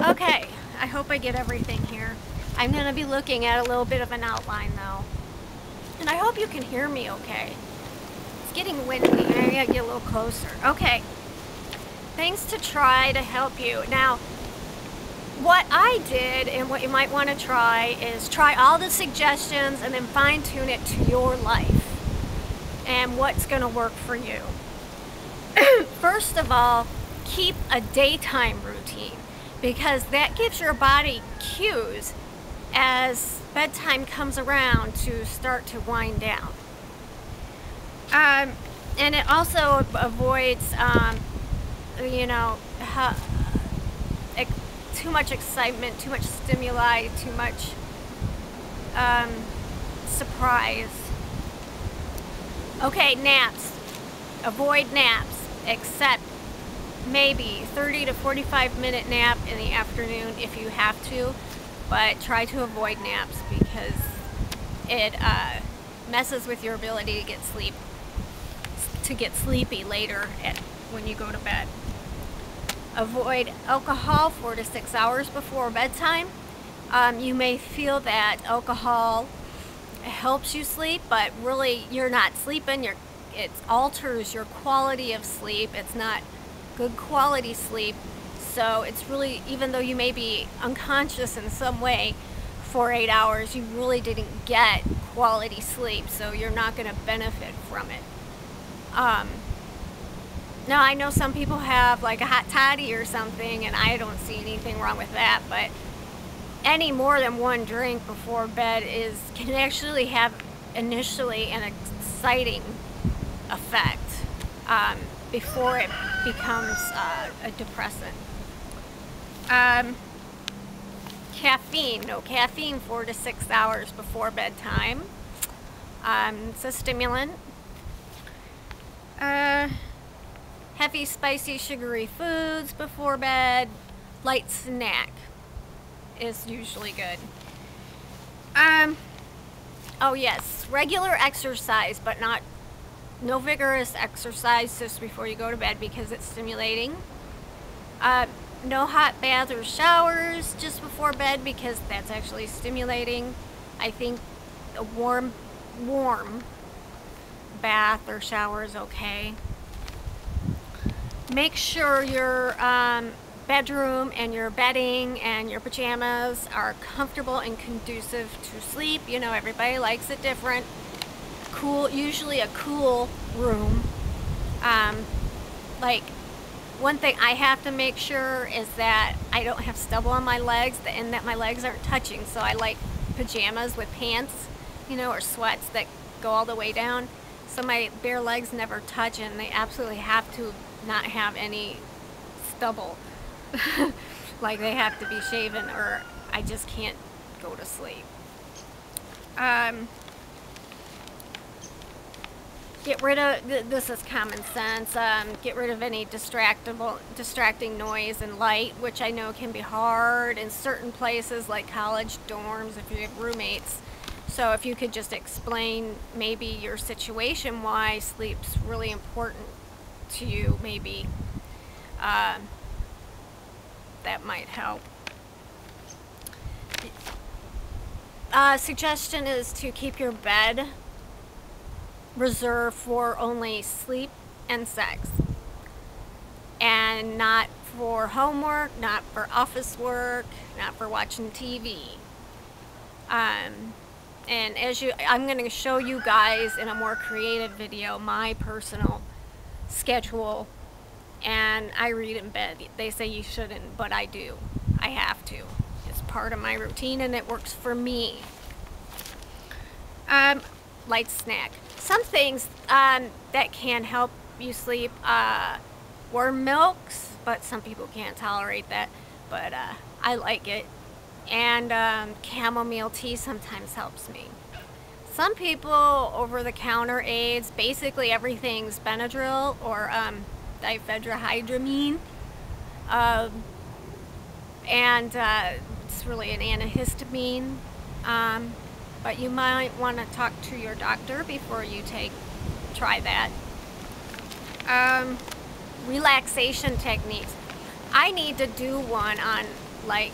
Okay, I hope I get everything here. I'm going to be looking at a little bit of an outline though. And I hope you can hear me okay. It's getting windy. I gotta get a little closer. Okay. Things to try to help you. Now, what I did and what you might want to try is try all the suggestions and then fine tune it to your life and what's going to work for you. First of all, keep a daytime routine because that gives your body cues as bedtime comes around to start to wind down. And it also avoids, you know, too much excitement, too much stimuli, too much surprise. Okay, naps. Avoid naps, except maybe 30 to 45-minute nap in the afternoon if you have to, but try to avoid naps because it messes with your ability to get sleepy later when you go to bed. Avoid alcohol 4 to 6 hours before bedtime. You may feel that alcohol helps you sleep, but really you're not sleeping. It alters your quality of sleep. It's not good quality sleep. So it's really, even though you may be unconscious in some way for 8 hours, you really didn't get quality sleep, so you're not going to benefit from it. Now I know some people have like a hot toddy or something, and I don't see anything wrong with that, but any more than one drink before bed can actually have initially an exciting effect before it becomes a depressant. Caffeine, no caffeine 4 to 6 hours before bedtime. It's a stimulant. Heavy, spicy, sugary foods before bed. Light snack is usually good. Oh yes, regular exercise, but no vigorous exercise just before you go to bed because it's stimulating. No hot baths or showers just before bed because that's actually stimulating. I think a warm bath or shower is okay. Make sure your bedroom and your bedding and your pajamas are comfortable and conducive to sleep. You know, everybody likes it different. Cool, usually a cool room. Like, one thing I have to make sure is that I don't have stubble on my legs and that my legs aren't touching. So I like pajamas with pants, you know, or sweats that go all the way down. So my bare legs never touch, and they absolutely have to not have any stubble. Like they have to be shaven or I just can't go to sleep. Get rid of, this is common sense, get rid of any distracting noise and light, which I know can be hard in certain places like college dorms if you have roommates. So if you could just explain maybe your situation, why sleep's really important to you, maybe that might help. Suggestion is to keep your bed reserved for only sleep and sex, and not for homework, not for office work, not for watching TV. And I'm going to show you guys in a more creative video my personal schedule, and I read in bed. They say you shouldn't, but I do. I have to. It's part of my routine and it works for me. Light snack. Some things that can help you sleep, warm milks, but some people can't tolerate that, but I like it. And chamomile tea sometimes helps me. Some people over-the-counter aids, basically everything's Benadryl or diphenhydramine, and it's really an antihistamine. But you might want to talk to your doctor before you try that. Relaxation techniques. I need to do one on like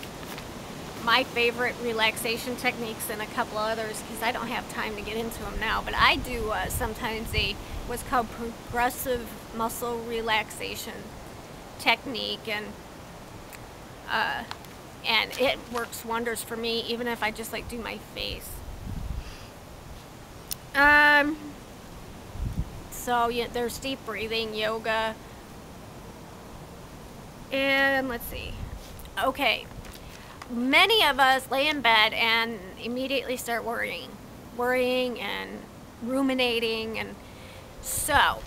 my favorite relaxation techniques and a couple others, because I don't have time to get into them now, but I do sometimes what's called progressive muscle relaxation technique, and it works wonders for me, even if I just like do my face. So yeah, there's deep breathing, yoga, and let's see. Okay, many of us lay in bed and immediately start worrying and ruminating, and so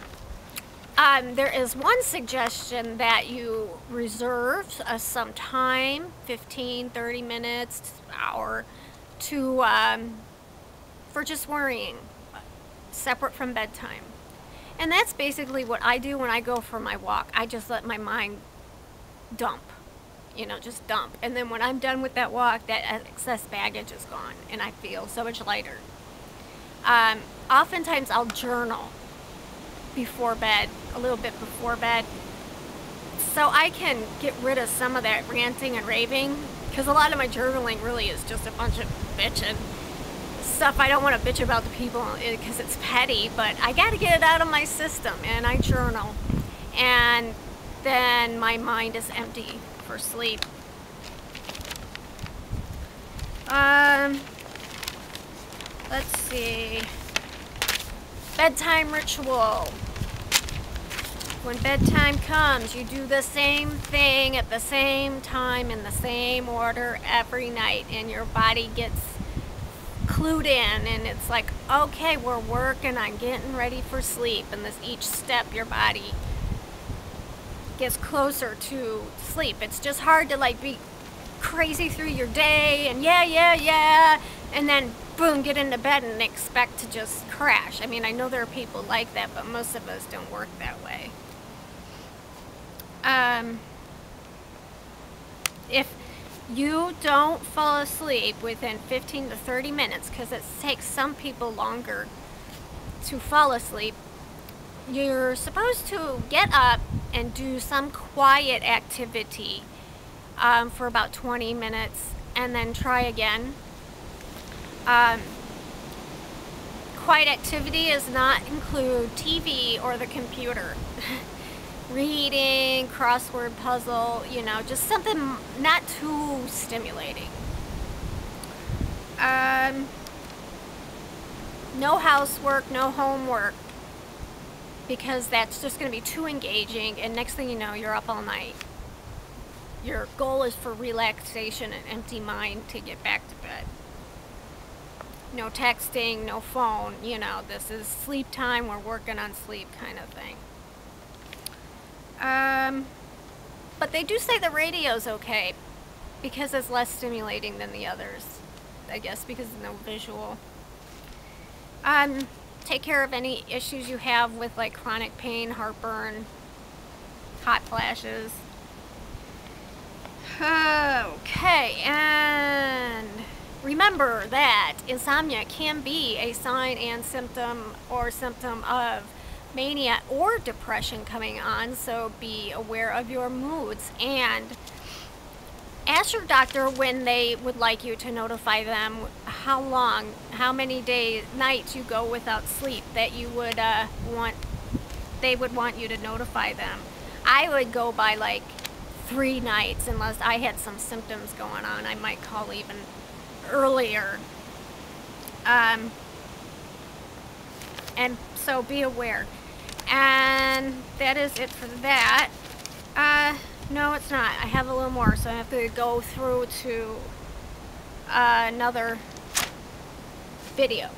there is one suggestion that you reserve some time, 15-30 minutes, hour, to for just worrying, separate from bedtime. And that's basically what I do when I go for my walk. I just let my mind dump, you know, just dump. And then when I'm done with that walk, that excess baggage is gone, and I feel so much lighter. Oftentimes I'll journal before bed, a little bit before bed, so I can get rid of some of that ranting and raving, because a lot of my journaling really is just a bunch of bitching stuff. I don't want to bitch about the people because it's petty, but I got to get it out of my system, and I journal, and then my mind is empty for sleep. Let's see. Bedtime ritual. When bedtime comes, you do the same thing at the same time in the same order every night, and your body gets clued in, and it's like, okay, we're working on getting ready for sleep, and this each step your body gets closer to sleep. It's just hard to like be crazy through your day and yeah, and then boom, get into bed and expect to just crash. I mean, I know there are people like that, but most of us don't work that way. If you don't fall asleep within 15 to 30 minutes, because it takes some people longer to fall asleep, you're supposed to get up and do some quiet activity for about 20 minutes and then try again. Quiet activity does not include TV or the computer. Reading, crossword puzzle, you know, just something not too stimulating. No housework, no homework, because that's just going to be too engaging, and next thing you know, you're up all night. Your goal is for relaxation and empty mind to get back to bed. No texting, no phone, you know, this is sleep time, we're working on sleep kind of thing. But they do say the radio's okay, because it's less stimulating than the others, I guess, because of no visual. Take care of any issues you have with like chronic pain, heartburn, hot flashes. Okay, and remember that insomnia can be a sign and symptom of mania or depression coming on, so be aware of your moods, and ask your doctor when they would like you to notify them how many nights you go without sleep that you would they would want you to notify them. I would go by like 3 nights unless I had some symptoms going on. I might call even earlier. And so be aware. And that is it for that. No, it's not. I have a little more, so I have to go through to another video.